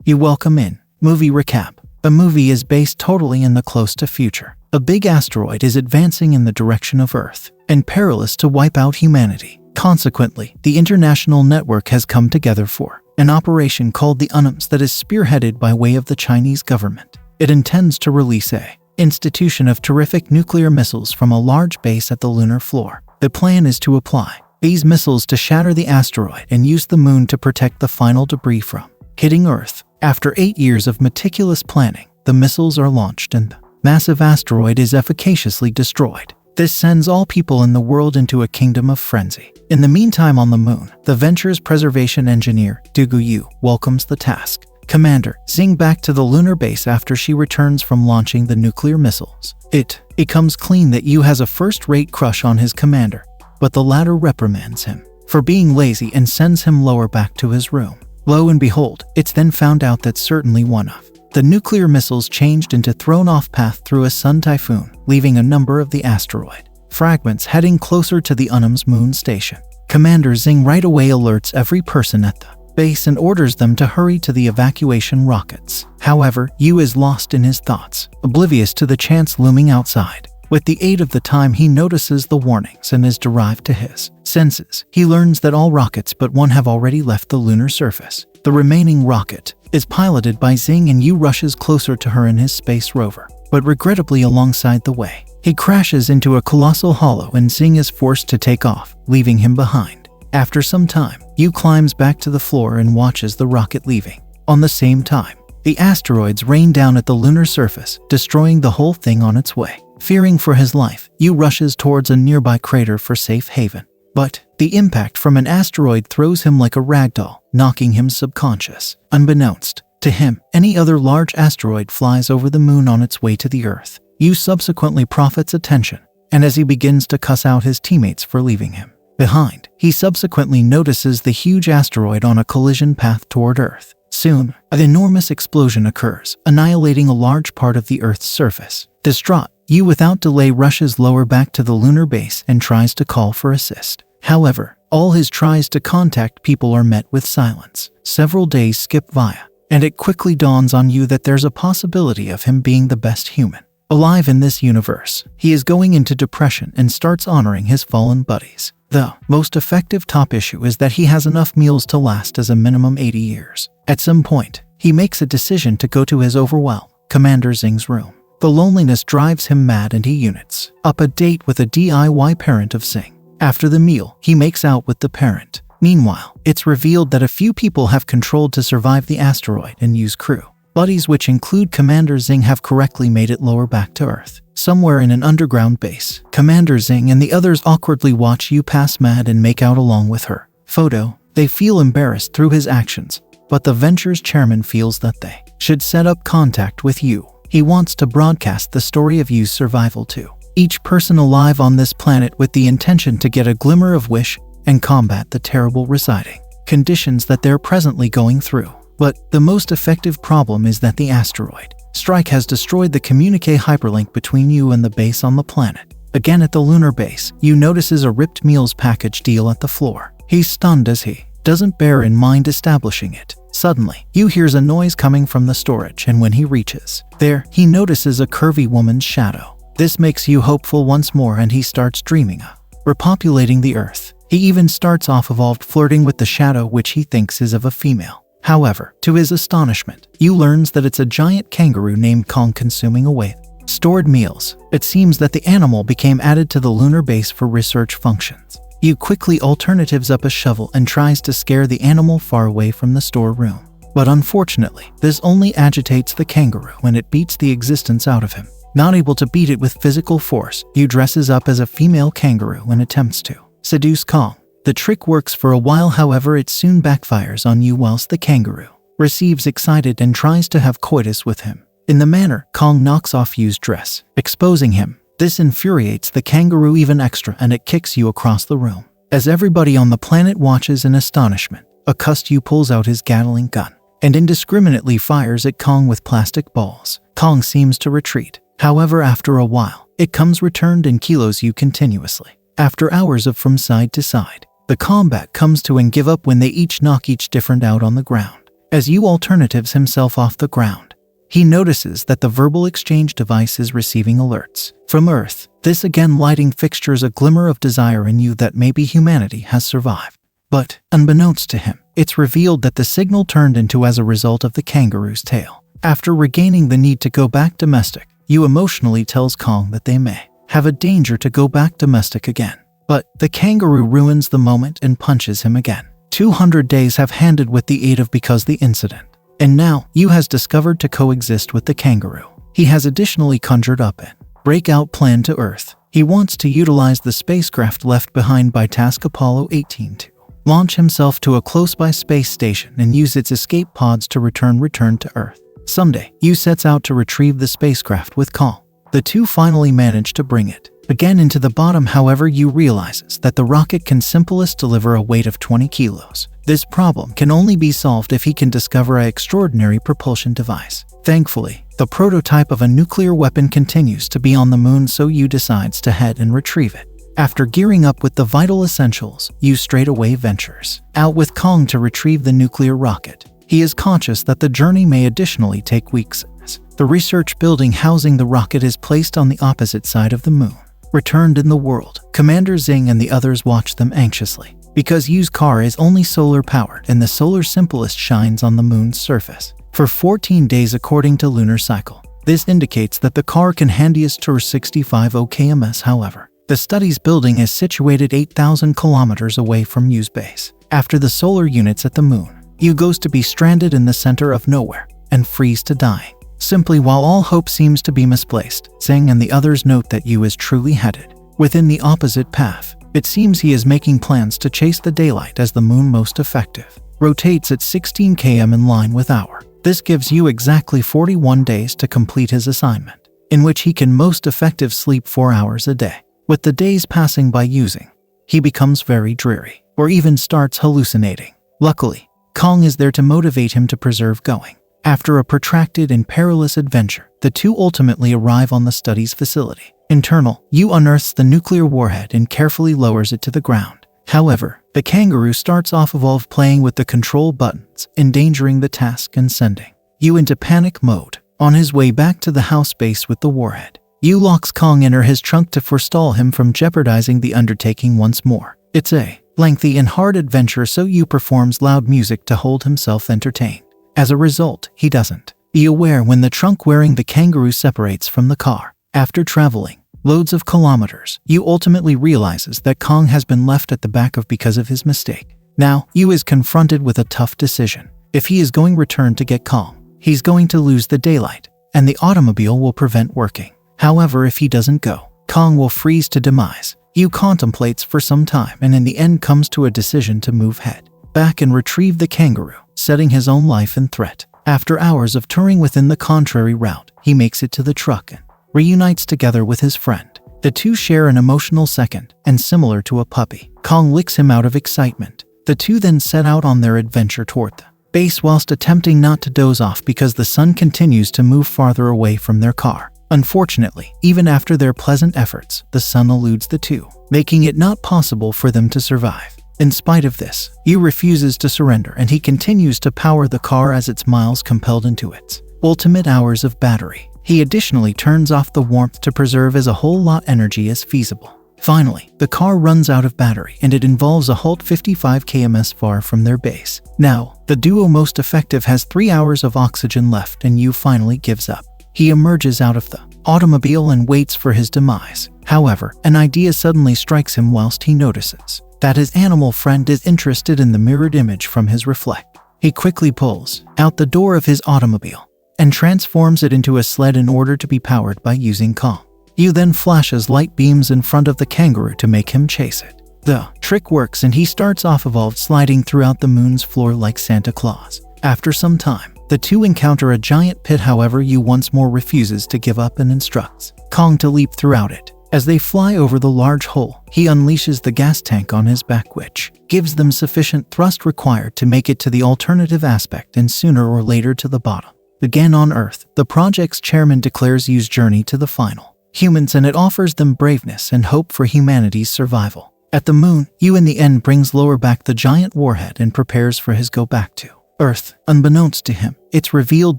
You welcome in. Movie recap. A movie is based totally in the close to future. A big asteroid is advancing in the direction of Earth and perilous to wipe out humanity. Consequently, the international network has come together for an operation called the UNMS that is spearheaded by way of the Chinese government. It intends to release a institution of terrific nuclear missiles from a large base at the lunar floor. The plan is to apply these missiles to shatter the asteroid and use the moon to protect the final debris from hitting Earth. After 8 years of meticulous planning, the missiles are launched and the massive asteroid is efficaciously destroyed. This sends all people in the world into a kingdom of frenzy. In the meantime on the moon, the venture's preservation engineer, Dugu Yu, welcomes the task. Commander Xing back to the lunar base after she returns from launching the nuclear missiles. It comes clean that Yu has a first-rate crush on his commander, but the latter reprimands him for being lazy and sends him lower back to his room. Lo and behold, it's then found out that certainly one of the nuclear missiles changed into thrown-off path through a sun typhoon, leaving a number of the asteroid fragments heading closer to the UNM's moon station. Commander Xing right away alerts every person at the base and orders them to hurry to the evacuation rockets. However, Yu is lost in his thoughts, oblivious to the chance looming outside. With the aid of the time, he notices the warnings and is derived to his senses. He learns that all rockets but one have already left the lunar surface. The remaining rocket is piloted by Xing and Yu rushes closer to her in his space rover. But regrettably alongside the way, he crashes into a colossal hollow and Xing is forced to take off, leaving him behind. After some time, Yu climbs back to the floor and watches the rocket leaving. On the same time, the asteroids rain down at the lunar surface, destroying the whole thing on its way. Fearing for his life, Yu rushes towards a nearby crater for safe haven. But the impact from an asteroid throws him like a ragdoll, knocking him subconscious. Unbeknownst to him, any other large asteroid flies over the moon on its way to the Earth. Yu subsequently profits attention, and as he begins to cuss out his teammates for leaving him behind, he subsequently notices the huge asteroid on a collision path toward Earth. Soon, an enormous explosion occurs, annihilating a large part of the Earth's surface. Distraught, Yu without delay rushes lower back to the lunar base and tries to call for assist. However, all his tries to contact people are met with silence. Several days skip by, and it quickly dawns on Yu that there's a possibility of him being the best human alive in this universe. He is going into depression and starts honoring his fallen buddies. The most effective top issue is that he has enough meals to last as a minimum 80 years. At some point, he makes a decision to go to his overwhelmed Commander Xing's room. The loneliness drives him mad and he units up a date with a DIY parent of Xing. After the meal, he makes out with the parent. Meanwhile, it's revealed that a few people have controlled to survive the asteroid and use crew. Buddies which include Commander Xing have correctly made it lower back to Earth. Somewhere in an underground base, Commander Xing and the others awkwardly watch Yu pass mad and make out along with her. Photo. They feel embarrassed through his actions, but the venture's chairman feels that they should set up contact with Yu. He wants to broadcast the story of Yu's survival to each person alive on this planet with the intention to get a glimmer of wish and combat the terrible residing conditions that they're presently going through. But the most effective problem is that the asteroid strike has destroyed the communique hyperlink between Yu and the base on the planet. Again at the lunar base, Yu notices a ripped meals package deal at the floor. He's stunned as he doesn't bear in mind establishing it. Suddenly, Yu hears a noise coming from the storage, and when he reaches there, he notices a curvy woman's shadow. This makes Yu hopeful once more and he starts dreaming of repopulating the Earth. He even starts off evolved flirting with the shadow which he thinks is of a female. However, to his astonishment, Yu learns that it's a giant kangaroo named Kong consuming away stored meals. It seems that the animal became added to the lunar base for research functions. Yu quickly alternatives up a shovel and tries to scare the animal far away from the storeroom. But unfortunately, this only agitates the kangaroo and it beats the existence out of him. Not able to beat it with physical force, Yu dresses up as a female kangaroo and attempts to seduce Kong. The trick works for a while, however it soon backfires on Yu whilst the kangaroo receives excited and tries to have coitus with him. In the manner, Kong knocks off Yu's dress, exposing him. This infuriates the kangaroo even extra and it kicks Yu across the room. As everybody on the planet watches in astonishment, accustomed Yu pulls out his Gatling gun and indiscriminately fires at Kong with plastic balls. Kong seems to retreat. However, after a while, it comes returned and kilos Yu continuously. After hours of from side to side, the combat comes to and give up when they each knock each different out on the ground. As Yu alternatives himself off the ground, he notices that the verbal exchange device is receiving alerts from Earth. This again lighting fixtures a glimmer of desire in Yu that maybe humanity has survived. But, unbeknownst to him, it's revealed that the signal turned into as a result of the kangaroo's tail. After regaining the need to go back domestic, Yu emotionally tells Kong that they may have a danger to go back domestic again. But the kangaroo ruins the moment and punches him again. 200 days have handed with the aid of because the incident. And now, Yu has discovered to coexist with the kangaroo. He has additionally conjured up an breakout plan to Earth. He wants to utilize the spacecraft left behind by task Apollo 18 to launch himself to a close-by space station and use its escape pods to return to Earth. Someday, Yu sets out to retrieve the spacecraft with Kong. The two finally manage to bring it again into the bottom. However, Yu realizes that the rocket can simplest deliver a weight of 20 kilos. This problem can only be solved if he can discover an extraordinary propulsion device. Thankfully, the prototype of a nuclear weapon continues to be on the moon, so Yu decides to head and retrieve it. After gearing up with the vital essentials, Yu straightaway ventures out with Kong to retrieve the nuclear rocket. He is conscious that the journey may additionally take weeks, as the research building housing the rocket is placed on the opposite side of the moon. Returned in the world, Commander Zing and the others watch them anxiously, because Yu's car is only solar-powered and the solar simplest shines on the moon's surface for 14 days according to lunar cycle. This indicates that the car can handiest tour 65 km. However, the studies building is situated 8,000 kilometers away from Yu's base. After the solar units at the moon, Yu goes to be stranded in the center of nowhere and freeze to dying. Simply while all hope seems to be misplaced, Zeng and the others note that Yu is truly headed within the opposite path. It seems he is making plans to chase the daylight as the moon most effective rotates at 16 km in line with hour. This gives Yu exactly 41 days to complete his assignment, in which he can most effective sleep 4 hours a day. With the days passing by using, he becomes very dreary, or even starts hallucinating. Luckily, Kong is there to motivate him to preserve going. After a protracted and perilous adventure, the two ultimately arrive on the study's facility. Internal, Yu unearths the nuclear warhead and carefully lowers it to the ground. However, the kangaroo starts off evolved playing with the control buttons, endangering the task and sending Yu into panic mode. On his way back to the house base with the warhead, Yu locks Kong in his trunk to forestall him from jeopardizing the undertaking once more. It's a lengthy and hard adventure, so Yu performs loud music to hold himself entertained. As a result, he doesn't be aware when the trunk wearing the kangaroo separates from the car. After traveling loads of kilometers, Yu ultimately realizes that Kong has been left at the back of because of his mistake. Now, Yu is confronted with a tough decision. If he is going return to get Kong, he's going to lose the daylight, and the automobile will prevent working. However, if he doesn't go, Kong will freeze to demise. Yu contemplates for some time and in the end comes to a decision to move head back and retrieve the kangaroo, setting his own life in threat. After hours of touring within the contrary route, he makes it to the truck and reunites together with his friend. The two share an emotional second, and similar to a puppy, Kong licks him out of excitement. The two then set out on their adventure toward the base whilst attempting not to doze off because the sun continues to move farther away from their car. Unfortunately, even after their pleasant efforts, the sun eludes the two, making it not possible for them to survive. In spite of this, Yu refuses to surrender and he continues to power the car as its miles compelled into its ultimate hours of battery. He additionally turns off the warmth to preserve as a whole lot energy as feasible. Finally, the car runs out of battery and it involves a halt 55 km far from their base. Now, the duo most effective has 3 hours of oxygen left and Yu finally gives up. He emerges out of the automobile and waits for his demise. However, an idea suddenly strikes him whilst he notices that his animal friend is interested in the mirrored image from his reflect. He quickly pulls out the door of his automobile and transforms it into a sled in order to be powered by using Kong. Yu then flashes light beams in front of the kangaroo to make him chase it. The trick works and he starts off evolved sliding throughout the moon's floor like Santa Claus. After some time, the two encounter a giant pit. However, Yu once more refuses to give up and instructs Kong to leap throughout it. As they fly over the large hole, he unleashes the gas tank on his back, which gives them sufficient thrust required to make it to the alternative aspect and sooner or later to the bottom. Again on Earth, the project's chairman declares Yu's journey to the final humans and it offers them braveness and hope for humanity's survival. At the moon, Yu in the end brings lower back the giant warhead and prepares for his go back to Earth. Unbeknownst to him, it's revealed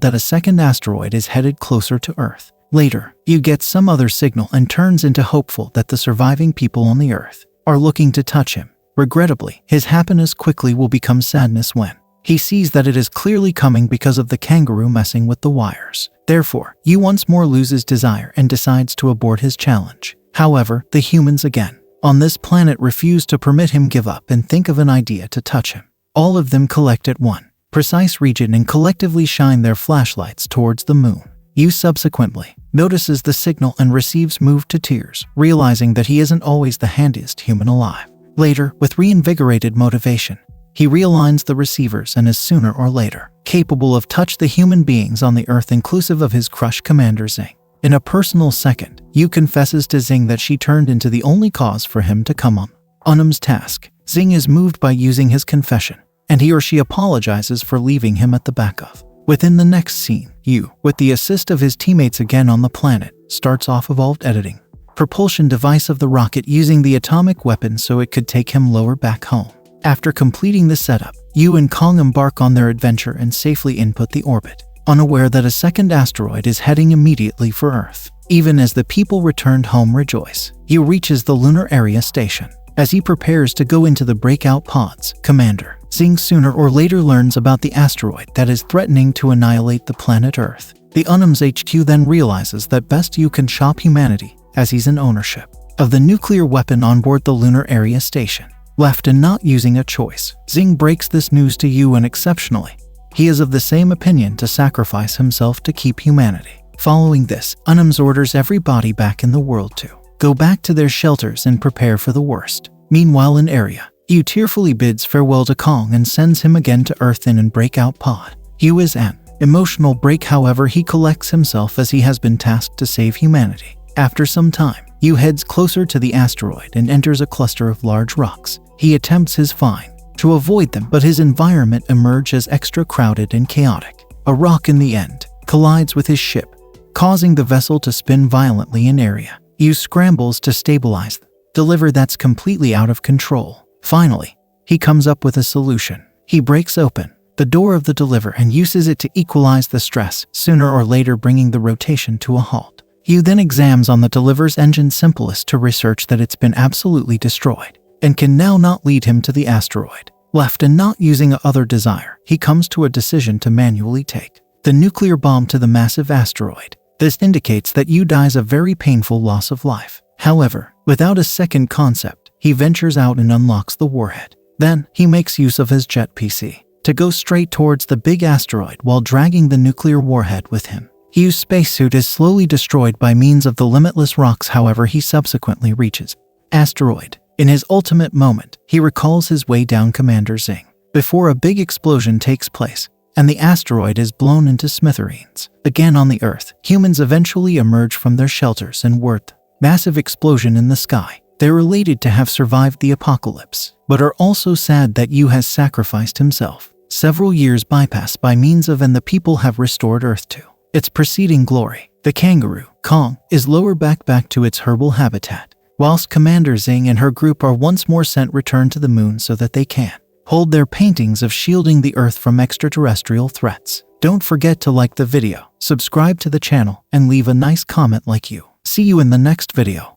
that a second asteroid is headed closer to Earth. Later, Yu gets some other signal and turns into hopeful that the surviving people on the Earth are looking to touch him. Regrettably, his happiness quickly will become sadness when he sees that it is clearly coming because of the kangaroo messing with the wires. Therefore, Yu once more loses desire and decides to abort his challenge. However, the humans again on this planet refuse to permit him give up and think of an idea to touch him. All of them collect at one precise region and collectively shine their flashlights towards the moon. Yu subsequently notices the signal and receives moved to tears, realizing that he isn't always the handiest human alive. Later, with reinvigorated motivation, he realigns the receivers and is sooner or later capable of touch the human beings on the Earth, inclusive of his crush Commander Zing. In a personal second, Yu confesses to Zing that she turned into the only cause for him to come on Unum's task. Zing is moved by using his confession, and he or she apologizes for leaving him at the back of. Within the next scene, Yu, with the assist of his teammates again on the planet, starts off evolved editing propulsion device of the rocket using the atomic weapon so it could take him lower back home. After completing the setup, Yu and Kong embark on their adventure and safely input the orbit, unaware that a second asteroid is heading immediately for Earth. Even as the people returned home rejoice, Yu reaches the lunar area station. As he prepares to go into the breakout pods, Commander Zing sooner or later learns about the asteroid that is threatening to annihilate the planet Earth. The Unum's HQ then realizes that best Yu can chop humanity, as he's in ownership of the nuclear weapon on board the lunar area station. Left and not using a choice, Zing breaks this news to Yu, and exceptionally, he is of the same opinion to sacrifice himself to keep humanity. Following this, Unums orders everybody back in the world to go back to their shelters and prepare for the worst. Meanwhile in area, Yu tearfully bids farewell to Kong and sends him again to Earth in an breakout pod. Yu is an emotional break, however he collects himself as he has been tasked to save humanity. After some time, Yu heads closer to the asteroid and enters a cluster of large rocks. He attempts his fine to avoid them, but his environment emerges as extra crowded and chaotic. A rock in the end collides with his ship, causing the vessel to spin violently in area. Yu scrambles to stabilize the deliver that's completely out of control. Finally, he comes up with a solution. He breaks open the door of the deliver and uses it to equalize the stress, sooner or later bringing the rotation to a halt. Yu then examines on the deliver's engine simplest to research that it's been absolutely destroyed and can now not lead him to the asteroid. Left and not using other desire, he comes to a decision to manually take the nuclear bomb to the massive asteroid. This indicates that Yu dies a very painful loss of life. However, without a second concept, he ventures out and unlocks the warhead. Then, he makes use of his jet PC to go straight towards the big asteroid while dragging the nuclear warhead with him. Yu's spacesuit is slowly destroyed by means of the limitless rocks, however he subsequently reaches asteroid. In his ultimate moment, he recalls his way down Commander Zing before a big explosion takes place, and the asteroid is blown into smithereens. Again on the Earth, humans eventually emerge from their shelters and word the massive explosion in the sky. They're elated to have survived the apocalypse, but are also sad that Yu has sacrificed himself. Several years bypass by means of and the people have restored Earth to its preceding glory. The kangaroo, Kong, is lowered back to its herbal habitat, whilst Commander Zing and her group are once more sent return to the moon so that they can hold their paintings of shielding the Earth from extraterrestrial threats. Don't forget to like the video, subscribe to the channel, and leave a nice comment like you. See you in the next video.